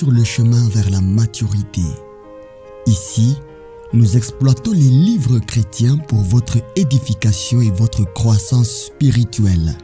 sur le chemin vers la maturité. Ici, nous exploitons les livres chrétiens pour votre édification et votre croissance spirituelle.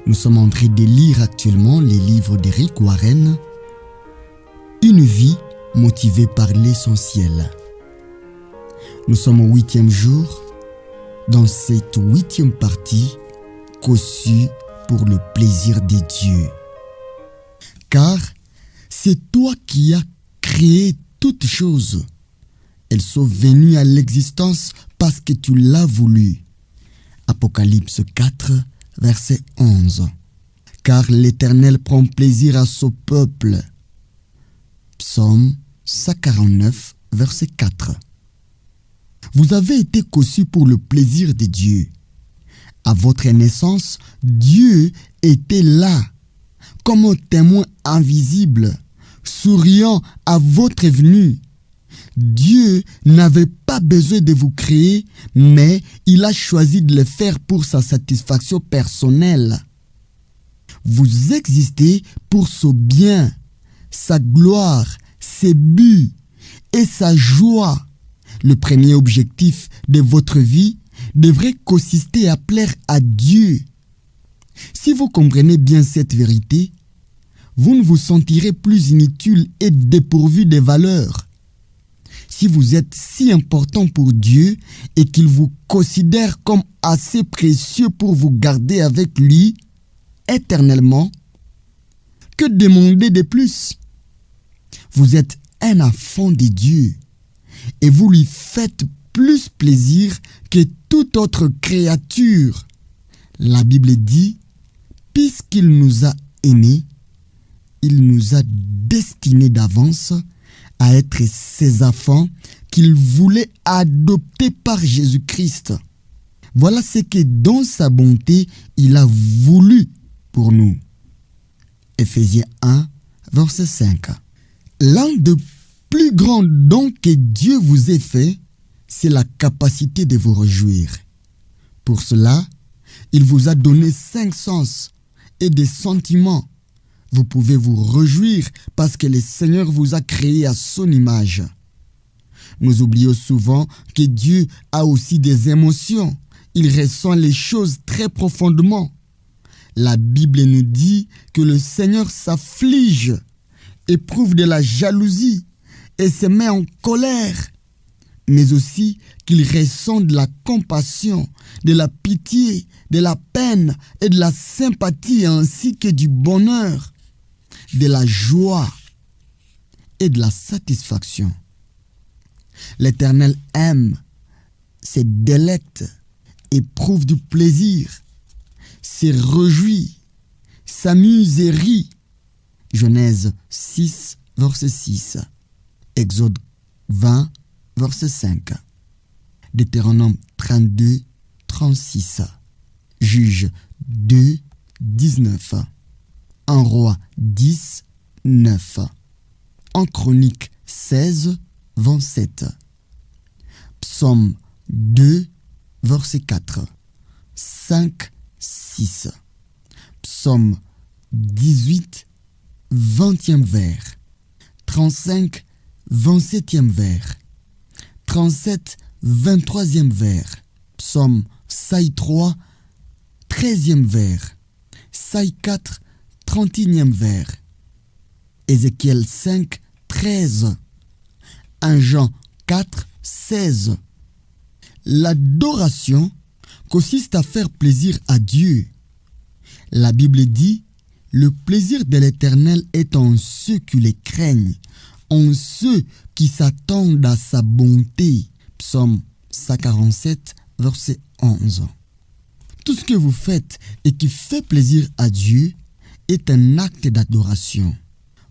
Nous sommes en train de lire actuellement les livres d'Eric Warren, Une vie motivée par l'essentiel. Nous sommes au 8e jour, dans cette 8e partie, conçue pour le plaisir de Dieu. Car c'est toi qui as créé toutes choses. Elles sont venues à l'existence parce que tu l'as voulu. Apocalypse 4, verset 11. Car l'Éternel prend plaisir à son peuple. Psaume 149, verset 4. Vous avez été conçus pour le plaisir de Dieu. À votre naissance, Dieu était là, comme un témoin invisible, souriant à votre venue. Dieu n'avait pas besoin de vous créer, mais il a choisi de le faire pour sa satisfaction personnelle. Vous existez pour son bien, sa gloire, ses buts et sa joie. Le premier objectif de votre vie devrait consister à plaire à Dieu. Si vous comprenez bien cette vérité, vous ne vous sentirez plus inutile et dépourvu de valeurs. Si vous êtes si important pour Dieu et qu'il vous considère comme assez précieux pour vous garder avec lui éternellement, que demander de plus? Vous êtes un enfant de Dieu et vous lui faites plus plaisir que toute autre créature. La Bible dit, puisqu'il nous a aimés, il nous a destinés d'avance à être ses enfants qu'il voulait adopter par Jésus-Christ. Voilà ce que dans sa bonté, il a voulu pour nous. Éphésiens 1, verset 5. L'un des plus grands dons que Dieu vous ait fait, c'est la capacité de vous réjouir. Pour cela, il vous a donné 5 sens et des sentiments. Vous pouvez vous réjouir parce que le Seigneur vous a créé à son image. Nous oublions souvent que Dieu a aussi des émotions. Il ressent les choses très profondément. La Bible nous dit que le Seigneur s'afflige, éprouve de la jalousie et se met en colère, mais aussi qu'il ressent de la compassion, de la pitié, de la peine et de la sympathie ainsi que du bonheur, de la joie et de la satisfaction. L'Éternel aime, se délecte, éprouve du plaisir, se réjouit, s'amuse et rit. Genèse 6, verset 6. Exode 20, verset 5. Deutéronome 32, 36. Juge 2, 19. 1 Roi 10, 9. En Chronique 16, 27. Psaume 2, verset 4. 5, 6. Psaume 18, 20e vers. 35, 27e vers. 37, 23e vers. Psaume Saï 3, 13e vers. Saï 4, 31e vers. Ézéchiel 5, 13. 1 Jean 4, 16. L'adoration consiste à faire plaisir à Dieu. La Bible dit, le plaisir de l'Éternel est en ceux qui les craignent, en ceux qui s'attendent à sa bonté. Psaume 147, verset 11. Tout ce que vous faites et qui fait plaisir à Dieu est un acte d'adoration.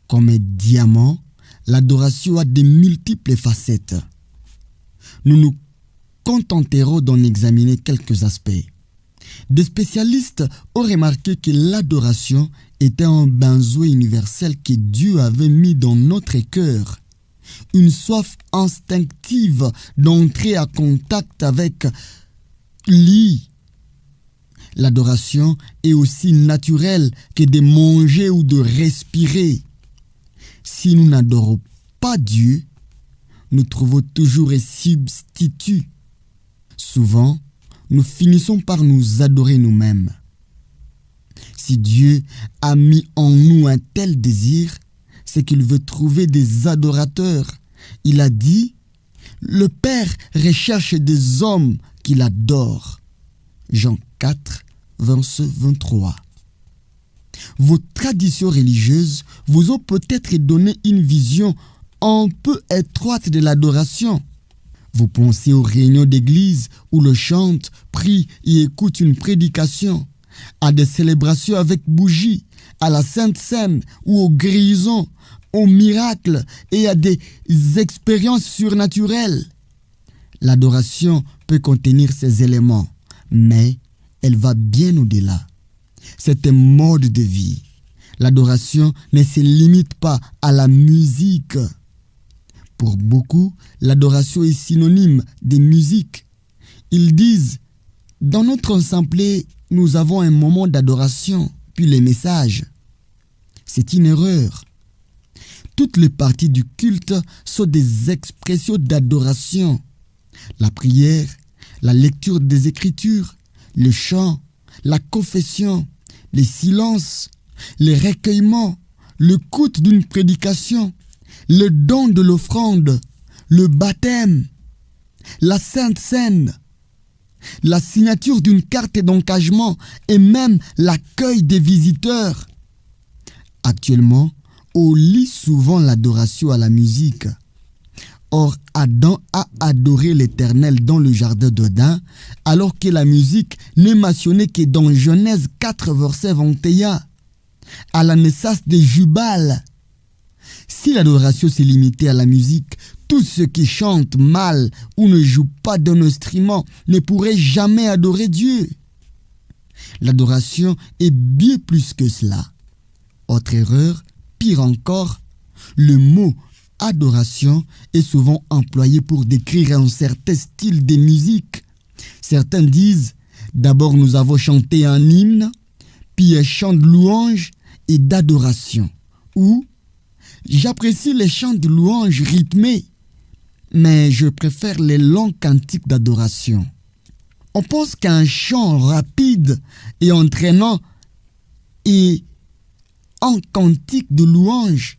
Comme un diamant, l'adoration a de multiples facettes. Nous nous contenterons d'en examiner quelques aspects. Des spécialistes ont remarqué que l'adoration était un besoin universel que Dieu avait mis dans notre cœur. Une soif instinctive d'entrer en contact avec lui. L'adoration est aussi naturelle que de manger ou de respirer. Si nous n'adorons pas Dieu, nous trouvons toujours un substitut. Souvent, nous finissons par nous adorer nous-mêmes. Si Dieu a mis en nous un tel désir, c'est qu'il veut trouver des adorateurs. Il a dit, le Père recherche des hommes qui l'adorent. Jean 4, verset 23. Vos traditions religieuses vous ont peut-être donné une vision un peu étroite de l'adoration. Vous pensez aux réunions d'église où le chante, prie et écoute une prédication, à des célébrations avec bougies, à la Sainte Seine ou aux guérisons, aux miracles et à des expériences surnaturelles. L'adoration peut contenir ces éléments, mais elle va bien au-delà. C'est un mode de vie. L'adoration ne se limite pas à la musique. Pour beaucoup, l'adoration est synonyme de musique. Ils disent, dans notre assemblée, nous avons un moment d'adoration, puis les messages. C'est une erreur. Toutes les parties du culte sont des expressions d'adoration. La prière, la lecture des Écritures, le chant, la confession, les silences, les recueillements, l'écoute d'une prédication, le don de l'offrande, le baptême, la Sainte Seine, la signature d'une carte d'engagement et même l'accueil des visiteurs. Actuellement, on lit souvent l'adoration à la musique. Or, Adam a adoré l'Éternel dans le jardin d'Éden, alors que la musique n'est mentionnée que dans Genèse 4, verset 21, à la naissance de Jubal. Si l'adoration s'est limitée à la musique, tous ceux qui chantent mal ou ne jouent pas d'un instrument ne pourraient jamais adorer Dieu. L'adoration est bien plus que cela. Autre erreur, pire encore, le mot adoration est souvent employé pour décrire un certain style de musique. Certains disent, d'abord nous avons chanté un hymne, puis un chant de louange et d'adoration. Ou, j'apprécie les chants de louange rythmés, mais je préfère les longs cantiques d'adoration. On pense qu'un chant rapide et entraînant est un cantique de louange,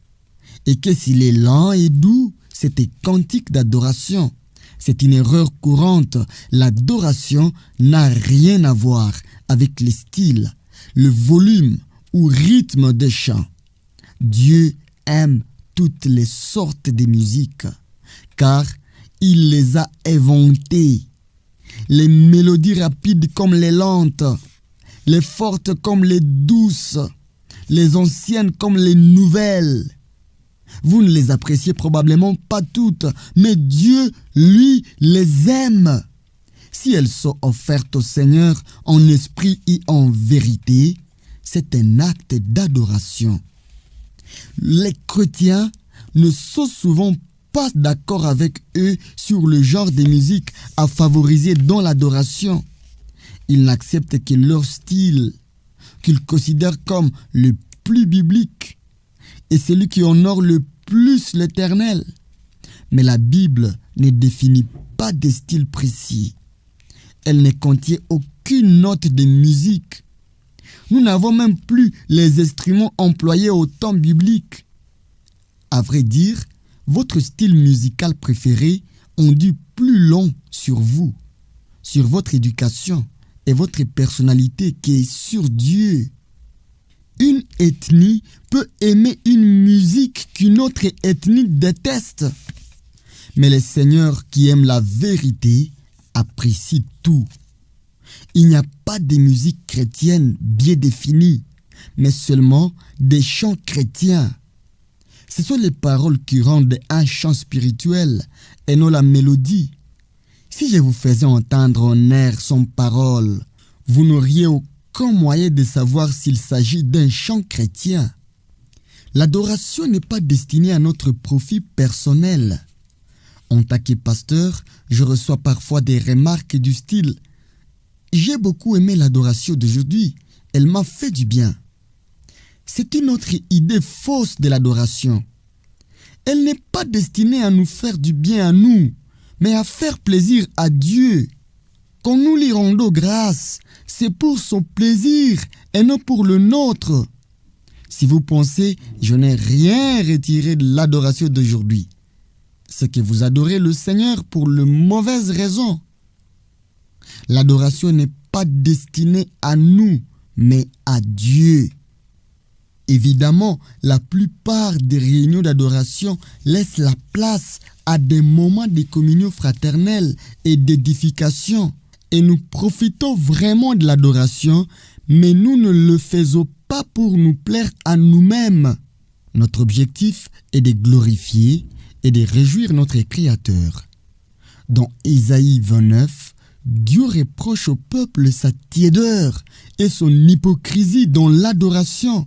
et que s'il est lent et doux, c'est un cantique d'adoration. C'est une erreur courante. L'adoration n'a rien à voir avec le style, le volume ou rythme des chants. Dieu aime toutes les sortes de musique, car il les a inventées. Les mélodies rapides comme les lentes, les fortes comme les douces, les anciennes comme les nouvelles. Vous ne les appréciez probablement pas toutes, mais Dieu, lui, les aime. Si elles sont offertes au Seigneur en esprit et en vérité, c'est un acte d'adoration. Les chrétiens ne sont souvent pas d'accord avec eux sur le genre de musique à favoriser dans l'adoration. Ils n'acceptent que leur style, qu'ils considèrent comme le plus biblique et celui qui honore le plus l'Éternel. Mais la Bible ne définit pas de style précis. Elle ne contient aucune note de musique. Nous n'avons même plus les instruments employés au temps biblique. À vrai dire, votre style musical préféré en dit plus long sur vous, sur votre éducation et votre personnalité que sur Dieu. Une ethnie peut aimer une musique qu'une autre ethnie déteste. Mais le Seigneur qui aime la vérité apprécie tout. Il n'y a pas de musique chrétienne bien définie, mais seulement des chants chrétiens. Ce sont les paroles qui rendent un chant spirituel et non la mélodie. Si je vous faisais entendre un air sans parole, vous n'auriez aucun moyen de savoir s'il s'agit d'un chant chrétien. L'adoration n'est pas destinée à notre profit personnel. En tant que pasteur, je reçois parfois des remarques du style « J'ai beaucoup aimé l'adoration d'aujourd'hui, elle m'a fait du bien ». C'est une autre idée fausse de l'adoration. Elle n'est pas destinée à nous faire du bien à nous, mais à faire plaisir à Dieu. Quand nous lui rendons grâce, c'est pour son plaisir et non pour le nôtre. Si vous pensez, je n'ai rien retiré de l'adoration d'aujourd'hui, c'est que vous adorez le Seigneur pour de mauvaises raisons. L'adoration n'est pas destinée à nous, mais à Dieu. Évidemment, la plupart des réunions d'adoration laissent la place à des moments de communion fraternelle et d'édification. Et nous profitons vraiment de l'adoration, mais nous ne le faisons pas pour nous plaire à nous-mêmes. Notre objectif est de glorifier et de réjouir notre Créateur. Dans Ésaïe 29, Dieu reproche au peuple sa tiédeur et son hypocrisie dans l'adoration.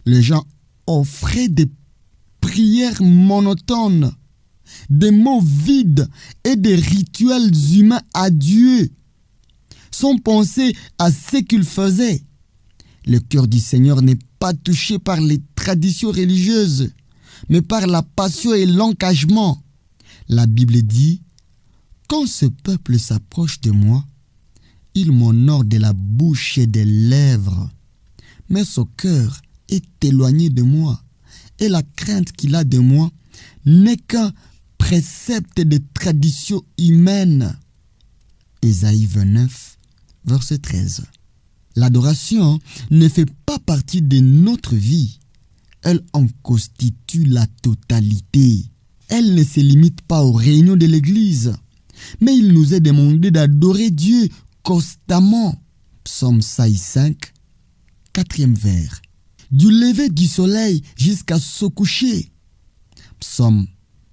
Les gens offraient des prières monotones, des mots vides et des rituels humains à Dieu, sans penser à ce qu'ils faisaient. Le cœur du Seigneur n'est pas touché par les traditions religieuses, mais par la passion et l'engagement. La Bible dit: quand ce peuple s'approche de moi, il m'honore de la bouche et des lèvres, mais son cœur est éloigné de moi, et la crainte qu'il a de moi n'est qu'un précepte de tradition humaine. Ésaïe 29, verset 13. L'adoration ne fait pas partie de notre vie. Elle en constitue la totalité. Elle ne se limite pas aux réunions de l'Église, mais il nous est demandé d'adorer Dieu constamment. Psaume 5, 4e vers. Du lever du soleil jusqu'à son coucher. Psaume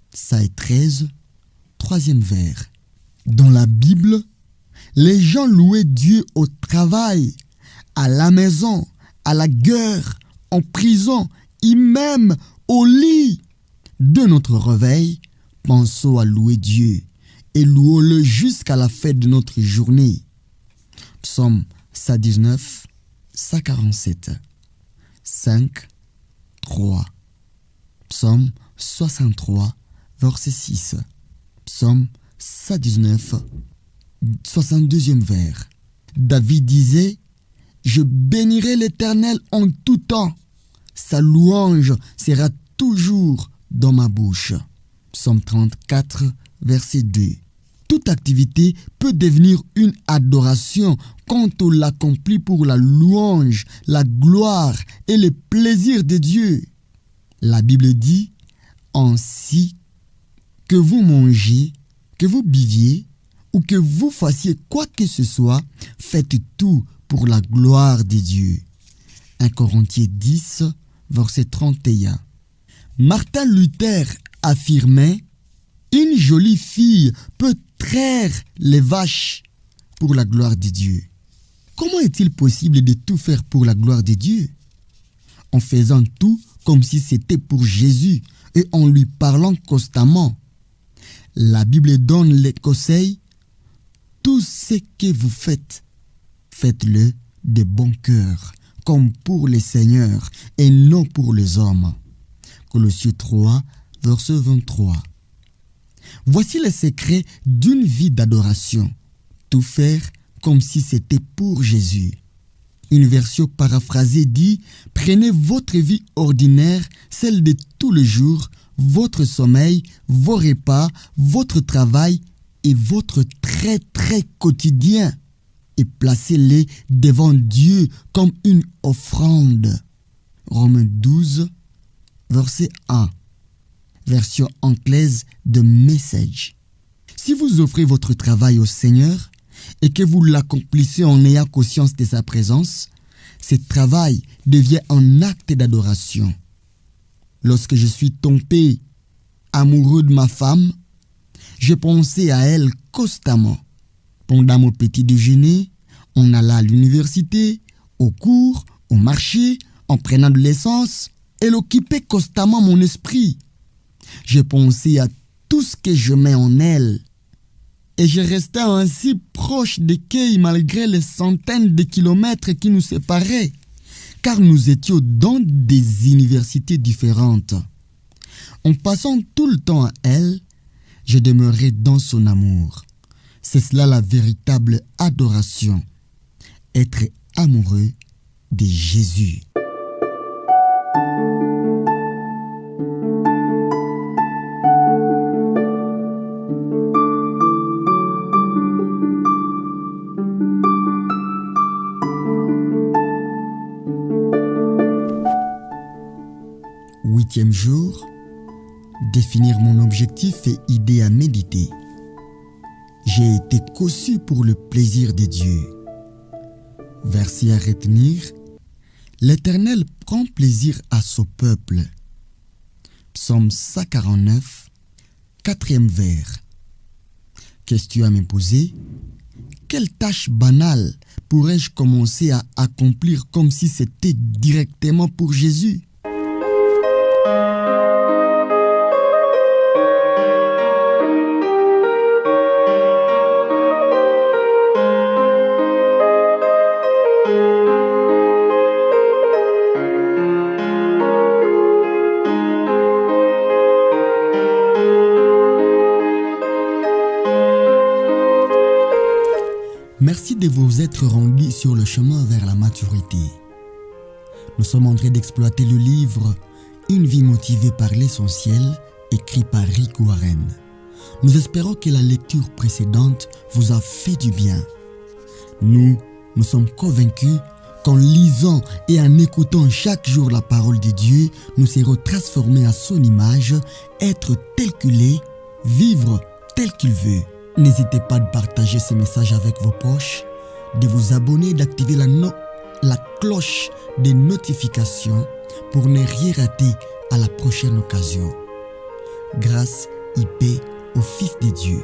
13, 3e vers. Dans la Bible, les gens louaient Dieu au travail, à la maison, à la guerre, en prison et même au lit. De notre réveil, pensons à louer Dieu et louons-le jusqu'à la fête de notre journée. Psaume 119, 147. 5, 3. Psaume 63, verset 6. Psaume 119, 62e vers. David disait: je bénirai l'Éternel en tout temps. Sa louange sera toujours dans ma bouche. Psaume 34, verset 2. Toute activité peut devenir une adoration quand on l'accomplit pour la louange, la gloire et le plaisir de Dieu. La Bible dit: ainsi que vous mangiez, que vous buviez ou que vous fassiez quoi que ce soit, faites tout pour la gloire de Dieu. 1 Corinthiens 10, verset 31. Martin Luther affirmait: une jolie fille peut traire les vaches pour la gloire de Dieu. Comment est-il possible de tout faire pour la gloire de Dieu? En faisant tout comme si c'était pour Jésus et en lui parlant constamment. La Bible donne les conseils: tout ce que vous faites, faites-le de bon cœur, comme pour le Seigneur et non pour les hommes. Colossiens 3, verset 23. Voici le secret d'une vie d'adoration: tout faire comme si c'était pour Jésus. Une version paraphrasée dit: prenez votre vie ordinaire, celle de tous les jours, votre sommeil, vos repas, votre travail et votre très quotidien, et placez-les devant Dieu comme une offrande. Romains 12, verset 1. Version anglaise de Message. Si vous offrez votre travail au Seigneur et que vous l'accomplissez en ayant conscience de sa présence, ce travail devient un acte d'adoration. Lorsque je suis tombé amoureux de ma femme, je pensais à elle constamment. Pendant mon petit déjeuner, on alla à l'université, au cours, au marché, en prenant de l'essence. Elle occupait constamment mon esprit. Je pensais à tout ce que je mets en elle. Et je restais ainsi proche de Kay malgré les centaines de kilomètres qui nous séparaient, car nous étions dans des universités différentes. En passant tout le temps à elle, je demeurerai dans son amour. C'est cela la véritable adoration. Être amoureux de Jésus. Huitième jour, définir mon objectif et idée à méditer. J'ai été conçu pour le plaisir de Dieu. Verset à retenir. L'Éternel prend plaisir à son peuple. Psaume 149, 4e vers. Question à me poser. Quelle tâche banale pourrais-je commencer à accomplir comme si c'était directement pour Jésus? Merci de vous être rendu sur le chemin vers la maturité. Nous sommes en train d'exploiter le livre « Une vie motivée par l'essentiel » écrit par Rick Warren. Nous espérons que la lecture précédente vous a fait du bien. Nous sommes convaincus qu'en lisant et en écoutant chaque jour la parole de Dieu, nous serons transformés à son image, être tel qu'il est, vivre tel qu'il veut. N'hésitez pas de partager ces messages avec vos proches, de vous abonner et d'activer la cloche des notifications pour ne rien rater à la prochaine occasion. Grâce et paix au Fils de Dieu.